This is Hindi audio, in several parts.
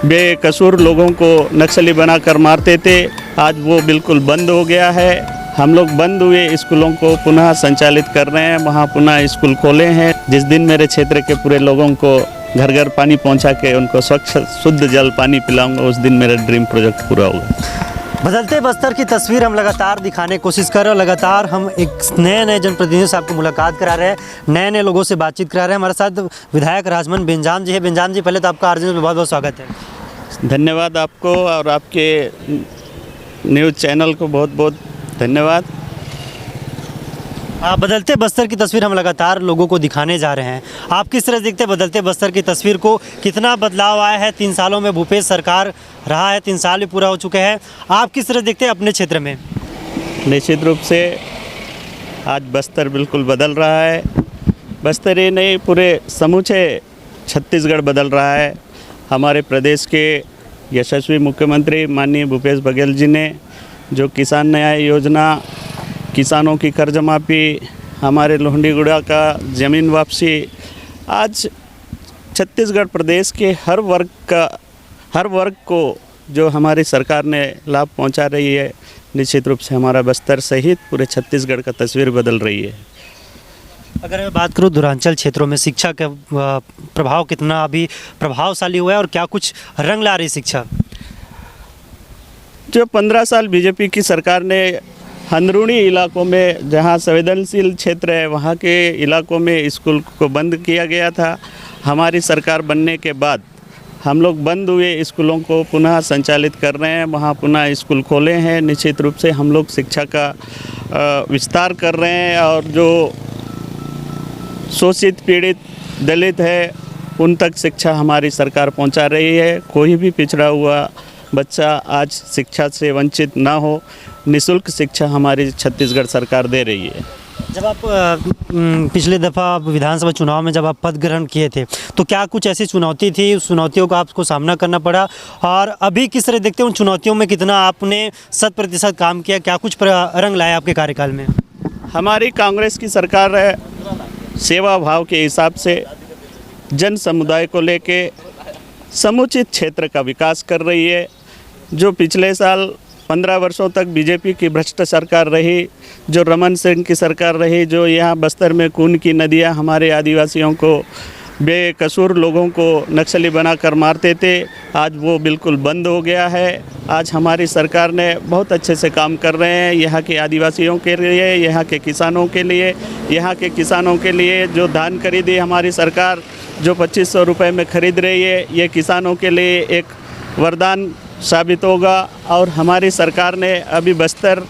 बेकसूर लोगों को नक्सली बनाकर मारते थे, आज वो बिल्कुल बंद हो गया है। हम लोग बंद हुए स्कूलों को पुनः संचालित कर रहे हैं, वहाँ पुनः स्कूल खोले हैं। जिस दिन मेरे क्षेत्र के पूरे लोगों को घर घर पानी पहुँचा के उनको स्वच्छ शुद्ध जल पानी पिलाऊंगा, उस दिन मेरा ड्रीम प्रोजेक्ट पूरा होगा। बदलते बस्तर की तस्वीर हम लगातार दिखाने की कोशिश कर रहे हैं। लगातार हम एक नए जनप्रतिनिधियों से आपको मुलाकात करा रहे हैं, नए लोगों से बातचीत करा रहे हैं। हमारे साथ विधायक राजमन बेंजाम जी है। बेंजाम जी, पहले तो आपका आरजे में बहुत बहुत स्वागत है। धन्यवाद आपको और आपके न्यूज़ चैनल को बहुत बहुत धन्यवाद। बदलते बस्तर की तस्वीर हम लगातार लोगों को दिखाने जा रहे हैं। आप किस तरह देखते हैं बदलते बस्तर की तस्वीर को? कितना बदलाव आया है 3 सालों में? भूपेश सरकार रहा है, 3 साल भी पूरा हो चुके हैं। आप किस तरह देखते हैं अपने क्षेत्र में? निश्चित रूप से आज बस्तर बिल्कुल बदल रहा है। बस्तर ही नहीं, पूरे समूचे छत्तीसगढ़ बदल रहा है। हमारे प्रदेश के यशस्वी मुख्यमंत्री माननीय भूपेश बघेल जी ने जो किसान न्याय योजना, किसानों की कर्ज माफ़ी, हमारे लोहंडीगुड़ा का ज़मीन वापसी, आज छत्तीसगढ़ प्रदेश के हर वर्ग को जो हमारी सरकार ने लाभ पहुंचा रही है, निश्चित रूप से हमारा बस्तर सहित पूरे छत्तीसगढ़ का तस्वीर बदल रही है। अगर मैं बात करूं दूरांचल क्षेत्रों में शिक्षा का प्रभाव कितना अभी प्रभावशाली हुआ है और क्या कुछ रंग ला रही शिक्षा? जो 15 साल बीजेपी की सरकार ने अंदरूनी इलाकों में, जहां संवेदनशील क्षेत्र है, वहां के इलाकों में स्कूल को बंद किया गया था, हमारी सरकार बनने के बाद हम लोग बंद हुए स्कूलों को पुनः संचालित कर रहे हैं, वहाँ पुनः स्कूल खोले हैं। निश्चित रूप से हम लोग शिक्षा का विस्तार कर रहे हैं और जो शोषित पीड़ित दलित है उन तक शिक्षा हमारी सरकार पहुंचा रही है। कोई भी पिछड़ा हुआ बच्चा आज शिक्षा से वंचित ना हो, निःशुल्क शिक्षा हमारी छत्तीसगढ़ सरकार दे रही है। जब आप पिछले दफ़ा विधानसभा चुनाव में जब आप पद ग्रहण किए थे तो क्या कुछ ऐसी चुनौती थी, उस चुनौतियों का आपको सामना करना पड़ा? और अभी किस तरह देखते हैं उन चुनौतियों में कितना आपने 100% काम किया? क्या कुछ रंग लाया आपके कार्यकाल में? हमारी कांग्रेस की सरकार है, सेवा भाव के हिसाब से जन समुदाय को लेके समुचित क्षेत्र का विकास कर रही है। जो पिछले साल 15 वर्षों तक बीजेपी की भ्रष्ट सरकार रही, जो रमन सिंह की सरकार रही, जो यहाँ बस्तर में खून की नदियाँ हमारे आदिवासियों को, बेकसूर लोगों को नक्सली बनाकर मारते थे, आज वो बिल्कुल बंद हो गया है। आज हमारी सरकार ने बहुत अच्छे से काम कर रहे हैं यहाँ के आदिवासियों के लिए, यहाँ के किसानों के लिए। यहाँ के किसानों के लिए जो धान खरीदी हमारी सरकार, जो 2500 रुपये में खरीद रही है, ये किसानों के लिए एक वरदान साबित होगा। और हमारी सरकार ने अभी बस्तर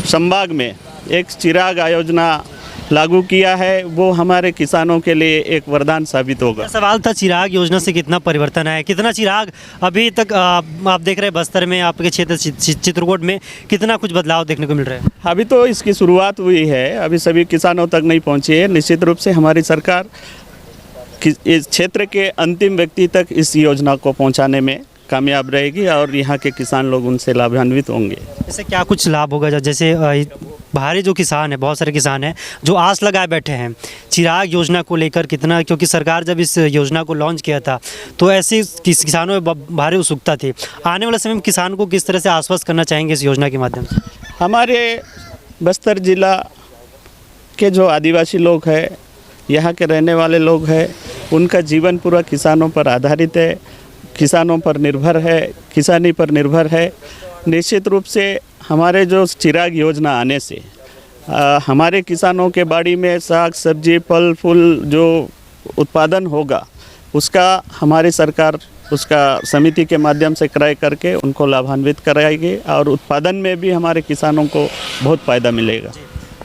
संभाग में एक चिराग योजना लागू किया है, वो हमारे किसानों के लिए एक वरदान साबित होगा। सवाल था चिराग योजना से कितना परिवर्तन है, कितना चिराग अभी तक आप देख रहे हैं बस्तर में, आपके क्षेत्र चित्रकूट में कितना कुछ बदलाव देखने को मिल रहा है? अभी तो इसकी शुरुआत हुई है, अभी सभी किसानों तक नहीं पहुंची है। निश्चित रूप से हमारी सरकार इस क्षेत्र के अंतिम व्यक्ति तक इस योजना को पहुंचाने में कामयाब रहेगी और यहाँ के किसान लोग उनसे लाभान्वित होंगे। इससे क्या कुछ लाभ होगा? जैसे बाहरी जो किसान है, बहुत सारे किसान हैं जो आस लगाए बैठे हैं चिराग योजना को लेकर, कितना, क्योंकि सरकार जब इस योजना को लॉन्च किया था तो ऐसे किसानों में भारी उत्सुकता थी। आने वाले समय में किसान को किस तरह से आश्वस्त करना चाहेंगे इस योजना के माध्यम से? हमारे बस्तर जिला के जो आदिवासी लोग हैं, यहाँ के रहने वाले लोग हैं, उनका जीवन पूरा किसानों पर आधारित है, किसानों पर निर्भर है, किसानी पर निर्भर है। निश्चित रूप से हमारे जो चिराग योजना आने से हमारे किसानों के बाड़ी में साग सब्जी फल फूल जो उत्पादन होगा, उसका हमारी सरकार उसका समिति के माध्यम से क्रय करके उनको लाभान्वित कराएगी और उत्पादन में भी हमारे किसानों को बहुत फ़ायदा मिलेगा।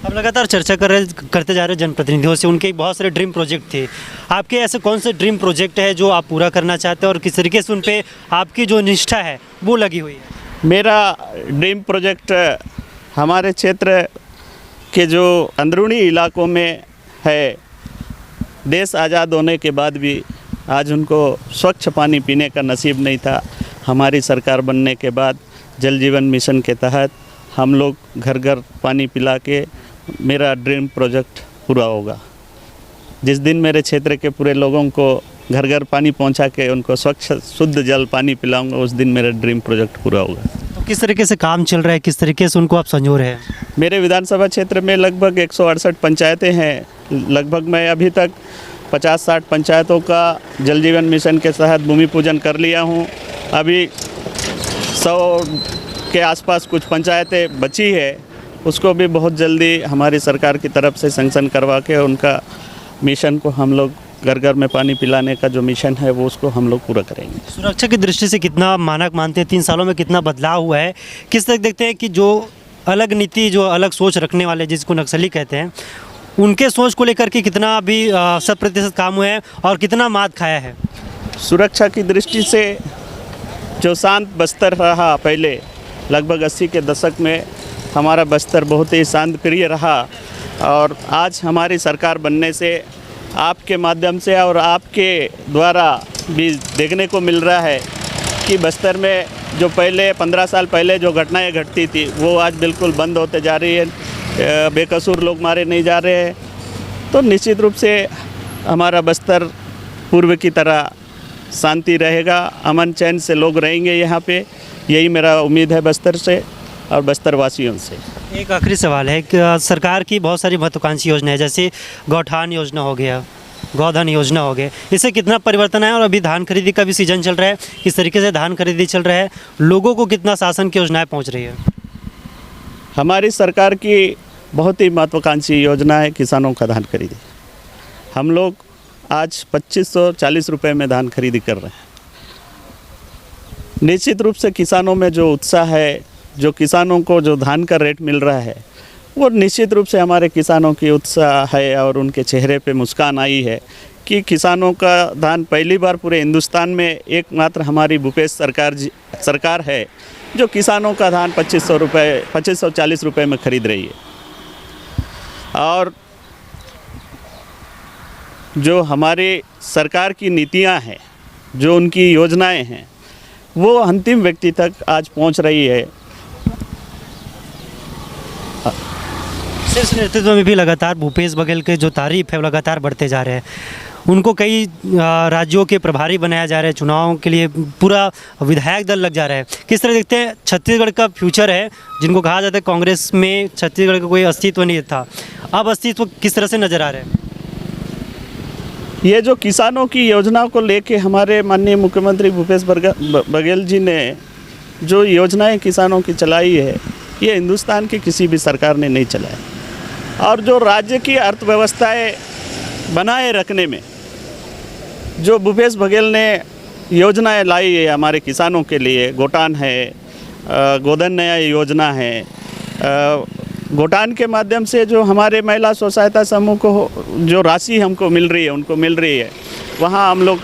अब लगातार चर्चा करते जा रहे जनप्रतिनिधियों से, उनके बहुत सारे ड्रीम प्रोजेक्ट थे। आपके ऐसे कौन से ड्रीम प्रोजेक्ट है जो आप पूरा करना चाहते हैं और किस तरीके से उन पे आपकी जो निष्ठा है वो लगी हुई है? मेरा ड्रीम प्रोजेक्ट हमारे क्षेत्र के जो अंदरूनी इलाकों में है, देश आज़ाद होने के बाद भी आज उनको स्वच्छ पानी पीने का नसीब नहीं था। हमारी सरकार बनने के बाद जल जीवन मिशन के तहत हम लोग घर घर पानी पिला के मेरा ड्रीम प्रोजेक्ट पूरा होगा। जिस दिन मेरे क्षेत्र के पूरे लोगों को घर घर पानी पहुंचा के उनको स्वच्छ शुद्ध जल पानी पिलाऊंगा, उस दिन मेरा ड्रीम प्रोजेक्ट पूरा होगा। तो किस तरीके से काम चल रहा है, किस तरीके से उनको आप संजो रहे हैं? मेरे विधानसभा क्षेत्र में लगभग 168 पंचायतें हैं। लगभग मैं अभी तक 50-60 पंचायतों का जल जीवन मिशन के तहत भूमि पूजन कर लिया हूँ। अभी 100 के आसपास कुछ पंचायतें बची है, उसको भी बहुत जल्दी हमारी सरकार की तरफ से सैंक्शन करवा के उनका मिशन को हम लोग घर घर में पानी पिलाने का जो मिशन है वो उसको हम लोग पूरा करेंगे। सुरक्षा की दृष्टि से कितना मानक मानते हैं, 3 सालों में कितना बदलाव हुआ है? किस तरह देखते हैं कि जो अलग नीति, जो अलग सोच रखने वाले जिसको नक्सली कहते हैं, उनके सोच को लेकर के कितना अभी 100% काम हुआ है और कितना मात खाया है? सुरक्षा की दृष्टि से जो शांत बस्तर रहा पहले, लगभग 80 के दशक में हमारा बस्तर बहुत ही शांत प्रिय रहा, और आज हमारी सरकार बनने से आपके माध्यम से और आपके द्वारा भी देखने को मिल रहा है कि बस्तर में जो पहले 15 साल पहले जो घटनाएं घटती थी वो आज बिल्कुल बंद होते जा रही है। बेकसूर लोग मारे नहीं जा रहे हैं। तो निश्चित रूप से हमारा बस्तर पूर्व की तरह शांति रहेगा, अमन चैन से लोग रहेंगे यहाँ पे, यही मेरा उम्मीद है बस्तर से और बस्तर वासियों से। एक आखिरी सवाल है कि सरकार की बहुत सारी महत्वाकांक्षी योजना है, जैसे गौठान योजना हो गया, गौधन योजना हो गया, इससे कितना परिवर्तन है? और अभी धान खरीदी का भी सीजन चल रहा है, किस तरीके से धान खरीदी चल रहा है, लोगों को कितना शासन की योजनाएं पहुंच रही है? हमारी सरकार की बहुत ही महत्वाकांक्षी योजना है किसानों का धान खरीदी। हम लोग आज 2540 रुपये में धान खरीदी कर रहे हैं। निश्चित रूप से किसानों में जो उत्साह है, जो किसानों को जो धान का रेट मिल रहा है, वो निश्चित रूप से हमारे किसानों की उत्साह है और उनके चेहरे पे मुस्कान आई है कि किसानों का धान पहली बार पूरे हिंदुस्तान में एकमात्र हमारी भूपेश सरकार है जो किसानों का धान 2540 रुपये में खरीद रही है। और जो हमारी सरकार की नीतियां हैं, जो उनकी योजनाएं हैं, वो अंतिम व्यक्ति तक आज पहुंच रही है। शीर्ष नेतृत्व में भी लगातार भूपेश बघेल के जो तारीफ है वो लगातार बढ़ते जा रहे हैं। उनको कई राज्यों के प्रभारी बनाया जा रहा है, चुनावों के लिए पूरा विधायक दल लग जा रहा है। किस तरह देखते हैं छत्तीसगढ़ का फ्यूचर है, जिनको कहा जाता है कांग्रेस में छत्तीसगढ़ का कोई अस्तित्व नहीं था, अब अस्तित्व किस तरह से नज़र आ रहा है? ये जो किसानों की योजना को लेके हमारे माननीय मुख्यमंत्री भूपेश बघेल जी ने जो योजनाएं किसानों की चलाई है, ये हिंदुस्तान की किसी भी सरकार ने नहीं चलाया। और जो राज्य की अर्थव्यवस्थाएं बनाए रखने में जो भूपेश बघेल ने योजनाएं लाई है हमारे किसानों के लिए, गोटान है, गोधन नया योजना है, गोटान के माध्यम से जो हमारे महिला स्व सहायता समूह को जो राशि हमको मिल रही है, उनको मिल रही है, वहाँ हम लोग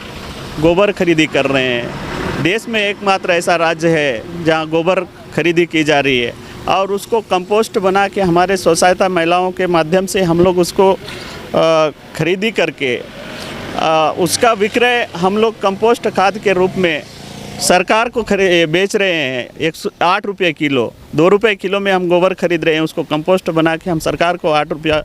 गोबर खरीदी कर रहे हैं। देश में एकमात्र ऐसा राज्य है जहाँ गोबर खरीदी की जा रही है और उसको कंपोस्ट बना के हमारे स्व सहायता महिलाओं के माध्यम से हम लोग उसको खरीदी करके उसका विक्रय हम लोग कंपोस्ट खाद के रूप में सरकार को बेच रहे हैं। 108 रुपये किलो, 2 रुपये किलो में हम गोबर खरीद रहे हैं, उसको कंपोस्ट बना के हम सरकार को 8 रुपया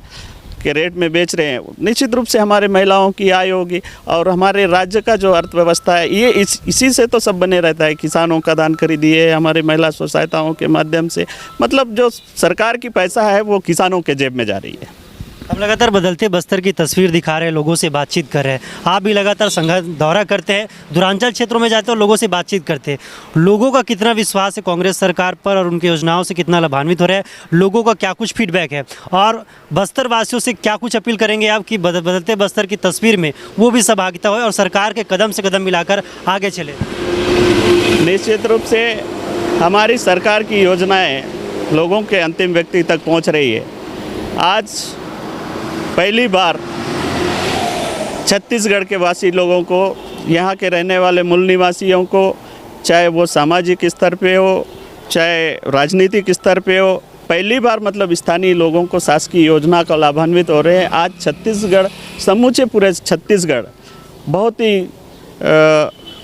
के रेट में बेच रहे हैं। निश्चित रूप से हमारे महिलाओं की आय होगी और हमारे राज्य का जो अर्थव्यवस्था है ये इसी से तो सब बने रहता है। किसानों का धान खरीदिए, हमारे महिला स्व सहायताओं के माध्यम से, मतलब जो सरकार की पैसा है वो किसानों के जेब में जा रही है। अब लगातार बदलते बस्तर की तस्वीर दिखा रहे हैं, लोगों से बातचीत कर रहे हैं। आप भी लगातार संघर्ष दौरा करते हैं, दूरांचल क्षेत्रों में जाते हैं और लोगों से बातचीत करते हैं। लोगों का कितना विश्वास है कांग्रेस सरकार पर और उनकी योजनाओं से कितना लाभान्वित हो रहा है, लोगों का क्या कुछ फीडबैक है और बस्तर वासियों से क्या कुछ अपील करेंगे आप कि बदलते बस्तर की तस्वीर में वो भी सहभागिता हो और सरकार के कदम से कदम मिलाकर आगे चले? निश्चित रूप से हमारी सरकार की योजनाएँ लोगों के अंतिम व्यक्ति तक पहुँच रही है। आज पहली बार छत्तीसगढ़ के वासी लोगों को, यहाँ के रहने वाले मूल निवासियों को, चाहे वो सामाजिक स्तर पे हो चाहे राजनीतिक स्तर पे हो, पहली बार मतलब स्थानीय लोगों को शासकीय योजना का लाभान्वित हो रहे हैं। आज छत्तीसगढ़, समूचे पूरे छत्तीसगढ़ बहुत ही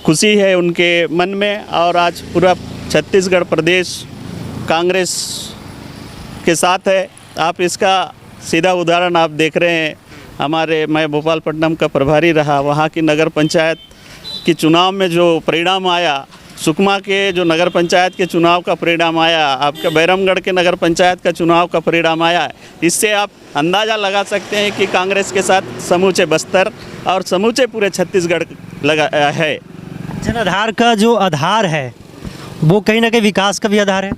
खुशी है उनके मन में और आज पूरा छत्तीसगढ़ प्रदेश कांग्रेस के साथ है। आप इसका सीधा उदाहरण आप देख रहे हैं, मैं भोपालपट्टनम का प्रभारी रहा, वहाँ की नगर पंचायत के चुनाव में जो परिणाम आया, सुकमा के जो नगर पंचायत के चुनाव का परिणाम आया, आपके बैरमगढ़ के नगर पंचायत का चुनाव का परिणाम आया, इससे आप अंदाज़ा लगा सकते हैं कि कांग्रेस के साथ समूचे बस्तर और समूचे पूरे छत्तीसगढ़ लगा है। जनाधार का जो आधार है वो कहीं ना कहीं विकास का भी आधार है।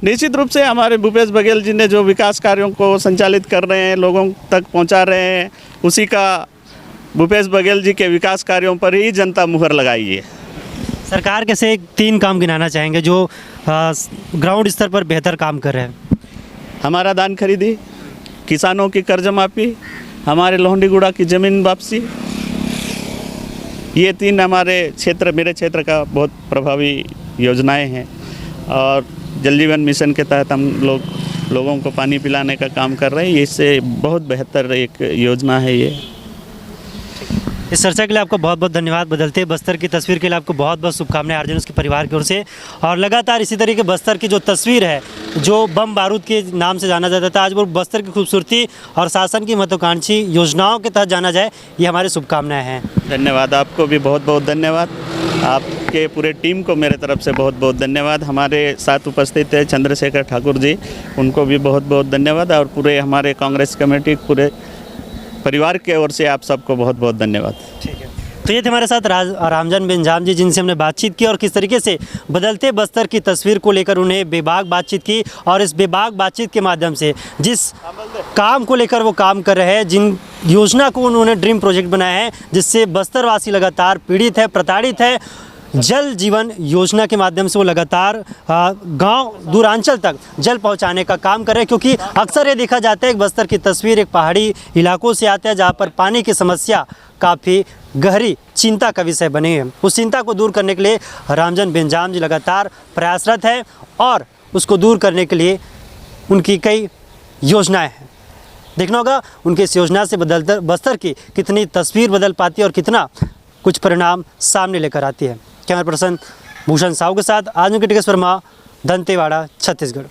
निश्चित रूप से हमारे भूपेश बघेल जी ने जो विकास कार्यों को संचालित कर रहे हैं, लोगों तक पहुंचा रहे हैं, उसी का भूपेश बघेल जी के विकास कार्यों पर ही जनता मुहर लगाई है। सरकार के से 3 काम गिनाना चाहेंगे जो ग्राउंड स्तर पर बेहतर काम कर रहे हैं। हमारा धान खरीदी, किसानों की कर्ज माफ़ी, हमारे लोहंडीगुड़ा की ज़मीन वापसी, ये 3 हमारे क्षेत्र, मेरे क्षेत्र का बहुत प्रभावी योजनाएं हैं। और जल जीवन मिशन के तहत हम लोगों को पानी पिलाने का काम कर रहे हैं। इससे बहुत बेहतर एक योजना है ये। इस चर्चा के लिए आपको बहुत बहुत धन्यवाद। बदलते बस्तर की तस्वीर के लिए आपको बहुत बहुत शुभकामनाएं आरजेडी उसके परिवार की ओर से। और लगातार इसी तरीके बस्तर की जो तस्वीर है, जो बम बारूद के नाम से जाना जाता था, आज वो बस्तर की खूबसूरती और शासन की महत्वाकांक्षी योजनाओं के तहत जाना जाए, ये हमारी शुभकामनाएं हैं। धन्यवाद, आपको भी बहुत बहुत धन्यवाद। आपके पूरे टीम को मेरे तरफ से बहुत बहुत धन्यवाद। हमारे साथ उपस्थित है चंद्रशेखर ठाकुर जी, उनको भी बहुत बहुत धन्यवाद। और पूरे हमारे कांग्रेस कमेटी, पूरे परिवार की ओर से आप सबको बहुत बहुत धन्यवाद। ठीक है, तो ये थे हमारे साथ रामजन बेंजाम जी, जिनसे हमने बातचीत की और किस तरीके से बदलते बस्तर की तस्वीर को लेकर उन्हें बेबाक बातचीत की। और इस बेबाक बातचीत के माध्यम से जिस काम को लेकर वो काम कर रहे हैं, जिन योजना को उन्होंने ड्रीम प्रोजेक्ट बनाया है, जिससे बस्तरवासी लगातार पीड़ित है, प्रताड़ित है, जल जीवन योजना के माध्यम से वो लगातार गांव दूरांचल तक जल पहुंचाने का काम कर रहे हैं। क्योंकि अक्सर ये देखा जाता है कि बस्तर की तस्वीर एक पहाड़ी इलाकों से आता है, जहां पर पानी की समस्या काफ़ी गहरी चिंता का विषय बनी है। उस चिंता को दूर करने के लिए रामजन बेंजाम जी लगातार प्रयासरत है और उसको दूर करने के लिए उनकी कई योजनाएँ हैं। देखना होगा उनकी इस योजना से बदलते बस्तर की कितनी तस्वीर बदल पाती है और कितना कुछ परिणाम सामने लेकर आती है। कैमरा पर्सन भूषण साहू के साथ आज उनके टिकस वर्मा, दंतेवाड़ा, छत्तीसगढ़।